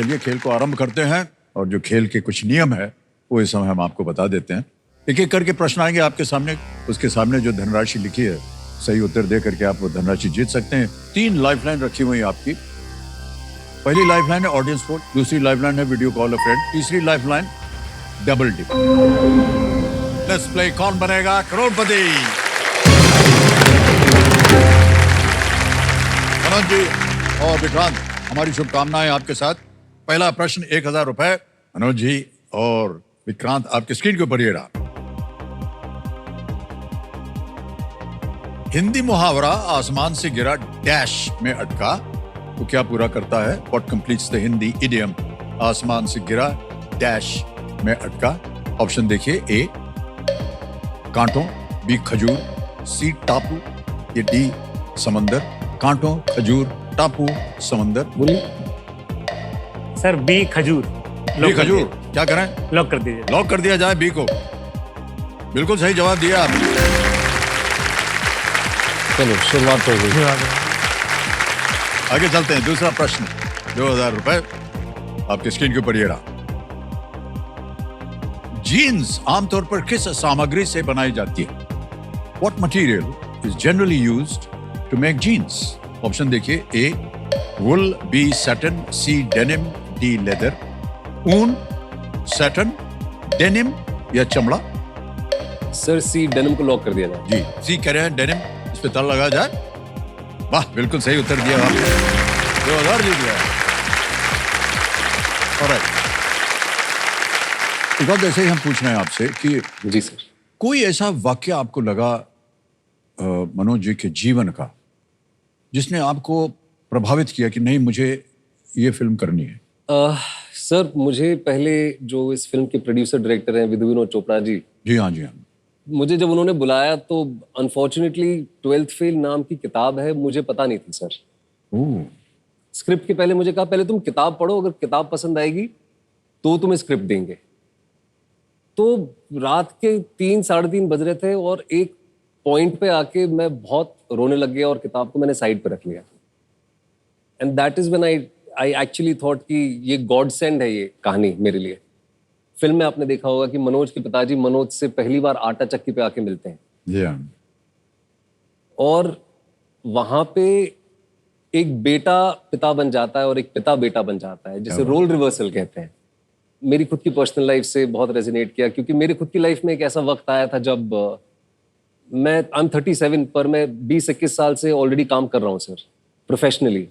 चलिए खेल को आरंभ करते हैं और जो खेल के कुछ नियम है वो इस समय हम आपको बता देते हैं। एक एक करके प्रश्न आएंगे आपके सामने, उसके सामने जो धनराशि लिखी है सही उत्तर दे करके आप वो धनराशि जीत सकते हैं। 3 लाइफलाइन रखी हुई है आपकी। पहली लाइफलाइन है ऑडियंस वोट, दूसरी लाइफलाइन है वीडियो कॉल अ फ्रेंड, तीसरी lifeline double dip. Let's play Kaun Banega करोड़पति। मनोज जी और विक्रांत, हमारी शुभकामनाएं आपके साथ। पहला प्रश्न 1000 रुपए। मनोज जी और विक्रांत आपकी स्क्रीन के ऊपर ये रहा। हिंदी मुहावरा आसमान से गिरा डैश में अटका तो क्या पूरा करता है? What completes the Hindi idiom आसमान से गिरा डैश में अटका? ऑप्शन देखिए, ए कांटों, बी खजूर, सी टापू, ये डी समंदर। कांटों, खजूर, टापू, समंदर, बोलिए सर। बी खजूर। बी खजूर। क्या करें? लॉक कर दीजिए। लॉक कर दिया जाए बी को। बिल्कुल सही जवाब दिया आपने। चलो शुरुआत हो गई। आगे चलते हैं। दूसरा प्रश्न 2000 रुपए आपकी स्क्रीन के ऊपर ये रहा। जीन्स आमतौर पर किस सामग्री से बनाई जाती है? What material is generally used to make jeans? Option देखिए, ए वुल, बी सैटिन, सी डेनिम, डी लेदर। ऊन, सैटिन, डेनिम या चमड़ा? सर सी डेनिम को लॉक कर दिया जाए। जी सी कह रहे हैं, डेनिम। इस पे ताला लगा जाए। वाह, बिल्कुल सही उत्तर दिया आपने। 2000 जीत गया। ऑलराइट, एक और ऐसे ही हम पूछ रहे हैं आपसे कि जी सर, कोई ऐसा वाक्य आपको लगा मनोज जी के जीवन का जिसने आपको प्रभावित किया कि नहीं, मुझे ये फिल्म करनी है? सर मुझे पहले जो इस फिल्म के प्रोड्यूसर डायरेक्टर हैं विधु विनोद चोपड़ा जी, जी हाँ, जी हाँ, मुझे जब उन्होंने बुलाया तो अनफॉर्चुनेटली 12th फेल नाम की किताब है, मुझे पता नहीं थी सर। ओह, स्क्रिप्ट के पहले मुझे कहा पहले तुम किताब पढ़ो, अगर किताब पसंद आएगी तो तुम्हें स्क्रिप्ट देंगे। तो रात के 3 साढ़े 3 बज रहे थे और एक पॉइंट पे आके मैं बहुत रोने लग गया और किताब को मैंने साइड पे रख लिया। And that is when I actually thought कि ये गॉड सेंड है ये कहानी मेरे लिए। फिल्म में आपने देखा होगा कि मनोज के पिताजी मनोज से पहली बार आटा चक्की पे आके मिलते हैं। जी हाँ। और वहां पे एक बेटा पिता बन जाता है और एक पिता बेटा बन जाता है, जिसे रोल रिवर्सल कहते हैं। मेरी खुद की पर्सनल लाइफ से बहुत रेजोनेट किया, क्योंकि मेरी खुद की लाइफ में एक ऐसा वक्त आया था जब मैं आई एम 37 पर मैं 20-21 साल से ऑलरेडी काम कर रहा हूँ सर, प्रोफेशनली।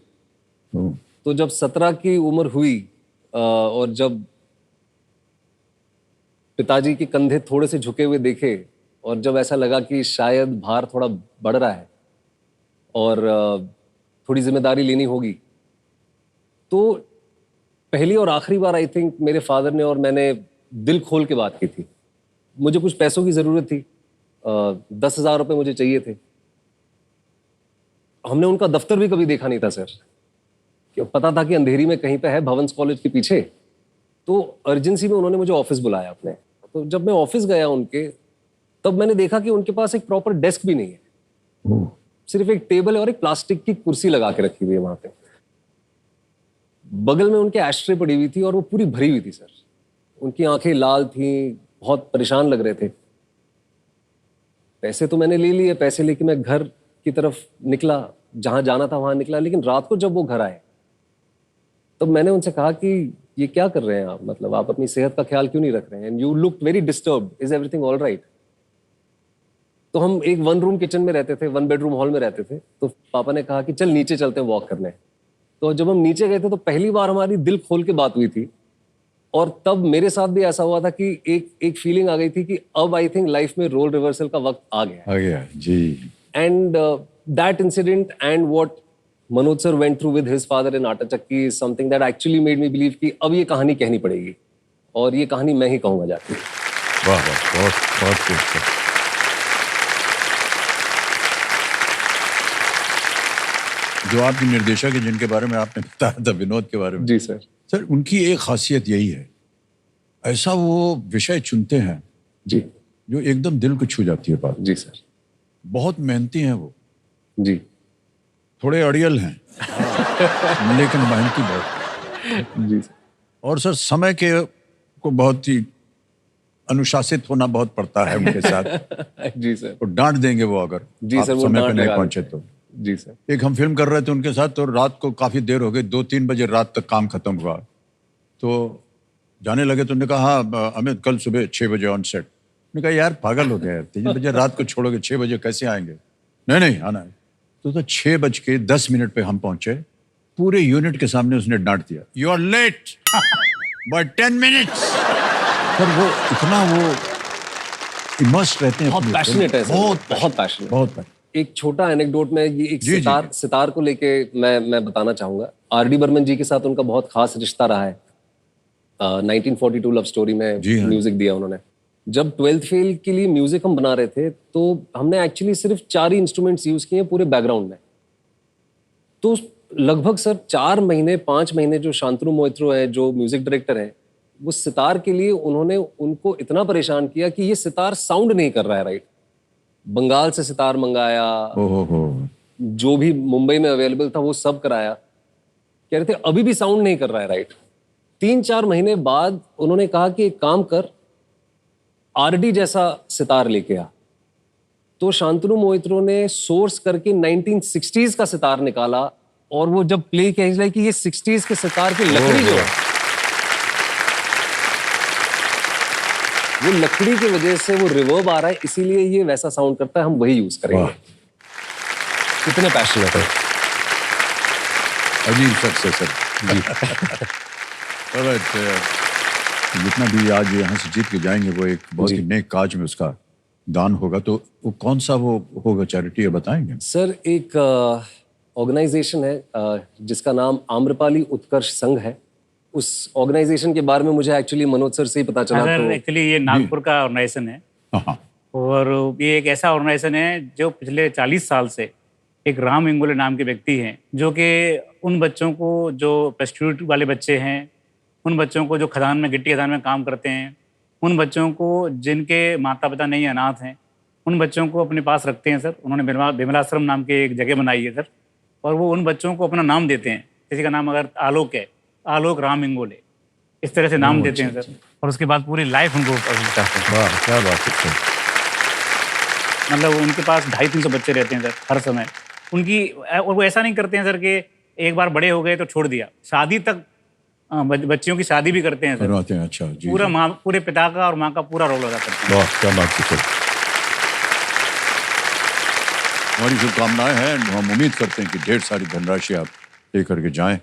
तो जब 17 की उम्र हुई और जब पिताजी के कंधे थोड़े से झुके हुए देखे और जब ऐसा लगा कि शायद भार थोड़ा बढ़ रहा है और थोड़ी जिम्मेदारी लेनी होगी, तो पहली और आखिरी बार आई थिंक मेरे फादर ने और मैंने दिल खोल के बात की थी। मुझे कुछ पैसों की ज़रूरत थी, 10,000 रुपये मुझे चाहिए थे। हमने उनका दफ्तर भी कभी देखा नहीं था सर, कि पता था कि अंधेरी में कहीं पे है, भवंस कॉलेज के पीछे। तो अर्जेंसी में उन्होंने मुझे ऑफिस बुलाया अपने। तो जब मैं ऑफिस गया उनके, तब मैंने देखा कि उनके पास एक प्रॉपर डेस्क भी नहीं है, सिर्फ एक टेबल है और एक प्लास्टिक की कुर्सी लगा के रखी हुई है वहां पे। बगल में उनके एस्ट्रे पड़ी हुई थी और वो पूरी भरी हुई थी सर। उनकी आंखें लाल थी, बहुत परेशान लग रहे थे। पैसे तो मैंने ले लिए, पैसे लेके मैं घर की तरफ निकला, जहां जाना था वहां निकला। लेकिन रात को जब वो घर आए तब मैंने उनसे कहा कि ये क्या कर रहे हैं आप, मतलब आप अपनी सेहत का ख्याल क्यों नहीं रख रहे हैं? And you look very disturbed, is everything all right? तो हम एक 1 रूम किचन में रहते थे, 1 बेडरूम हॉल में रहते थे। तो पापा ने कहा कि चल नीचे चलते हैं वॉक करने। तो जब हम नीचे गए थे तो पहली बार हमारी दिल खोल के बात हुई थी। और तब मेरे साथ भी ऐसा हुआ था कि एक फीलिंग आ गई थी कि अब आई थिंक लाइफ में रोल रिवर्सल का वक्त आ गया जी। And that incident and what Manoj sir went through with his father in आटा चक्की is something that actually made me believe कि अब ये कहानी कहनी पड़ेगी और ये कहानी मैं ही कहूंगा जाके। वाह वाह, बहुत बहुत खूब। जो आपके निर्देशक है जिनके बारे में आपने बताया था, विनोद के बारे में। जी सर। सर उनकी एक खासियत यही है, ऐसा वो विषय चुनते हैं जी जो एकदम दिल को छू जाती है बात। जी सर। बहुत मेहनती हैं वो, जी थोड़े अड़ियल हैं लेकिन मेहनती बहुत। जी सर। और सर समय के को बहुत ही अनुशासित होना बहुत पड़ता है उनके साथ। जी सर। तो डांट देंगे वो अगर जी आप सर, वो समय डांट पे नहीं लगा पहुंचे देते तो। हैं। जी सर। एक हम फिल्म कर रहे थे उनके साथ, तो रात को काफी देर हो गई, 2-3 बजे रात तक काम खत्म हुआ, तो जाने लगे तो उन्होंने कहा, हाँ अमित कल सुबह 6 बजे ऑन सेट। मैंने कहा यार पागल हो गया यार, 3 बजे रात को छोड़ोगे, 6 बजे कैसे आएंगे? नहीं नहीं आना है। तो 6:10 पे हम पहुंचे, पूरे यूनिट के सामने उसने डांट दिया, you are late by 10 minutes. Sir वो इतना वो इमर्स रहते हैं बहुत अपनी पैशनेट है फिल्म, सर, बहुत बहुत पैशनेट। बहुत passionate। एक छोटा एनेक्डोट में ये एक जी, जी, सितार जी। सितार को लेके मैं बताना चाहूंगा। आर डी बर्मन जी के साथ उनका बहुत खास रिश्ता रहा है। 1942 लव स्टोरी में जी हाँ। म्यूजिक दिया उन्होंने। जब 12th फेल के लिए म्यूजिक हम बना रहे थे तो हमने एक्चुअली सिर्फ 4 ही इंस्ट्रूमेंट्स यूज किए पूरे बैकग्राउंड में। तो लगभग सर 4 महीने 5 महीने जो शांतनु मोहित्रो है, जो म्यूजिक डायरेक्टर है, वो सितार के लिए उन्होंने उनको इतना परेशान किया कि ये सितार साउंड नहीं कर रहा है राइट। बंगाल से सितार मंगाया, ओहो, जो भी मुंबई में अवेलेबल था वो सब कराया, कह रहे थे अभी भी साउंड नहीं कर रहा है राइट। 3-4 महीने बाद उन्होंने कहा कि एक काम कर, आरडी जैसा सितार लेके आ। तो शांतनु मोहित्रो ने सोर्स करके 1960s का सितार निकाला, और वो जब प्ले किया इसलिए कि ये 60s के सितार की लकड़ी जो है, वो लकड़ी की वजह से वो रिवर्ब आ रहा है, इसीलिए ये वैसा साउंड करता है, हम वही यूज करेंगे। वाह। कितने पैशनेट है। अजीब शख्स है सर जी। Alright, जितना भी आज यहाँ से जीत के जाएंगे वो एक बहुत ही नेक काज में उसका दान होगा, तो वो कौन सा वो होगा चैरिटी, ये बताएंगे? सर एक ऑर्गेनाइजेशन है जिसका नाम आम्रपाली उत्कर्ष संघ है। उस ऑर्गेनाइजेशन के बारे में मुझे एक्चुअली मनोज सर से ही पता चला। सर तो एक्चुअली ये नागपुर का ऑर्गेनाइजेशन है, हाँ, और ये एक ऐसा ऑर्गेनाइजेशन है जो पिछले 40 साल से एक राम इंगोले नाम के व्यक्ति हैं, जो कि उन बच्चों को, जो प्रोस्टिट्यूट वाले बच्चे हैं, उन बच्चों को जो खदान में, गिट्टी खदान में काम करते हैं, उन बच्चों को जिनके माता पिता नहीं अनाथ हैं, उन बच्चों को अपने पास रखते हैं सर। उन्होंने बिमलाश्रम नाम की एक जगह बनाई है सर, और वो उन बच्चों को अपना नाम देते हैं। किसी का नाम अगर आलोक है, आलोक राम इंगोले, इस तरह से नाम देते हैं सर, और उसके बाद पूरी लाइफ उनको अर्पित करते हैं। वाह क्या बात है सर। मतलब उनके पास 250-300 बच्चे रहते हैं सर हर समय उनकी। और वो ऐसा नहीं करते हैं सर कि एक बार बड़े हो गए तो छोड़ दिया, शादी तक बच्चियों की शादी भी करते हैं सर। करवाते हैं, अच्छा जी। पूरा माँ, पूरे पिता का और माँ का पूरा रोल अदा करते हैं। वाह क्या बात है सर। हमारी शुभकामनाएं हैं, हम उम्मीद करते हैं कि ढेर सारी धनराशि आप लेकर के जाएं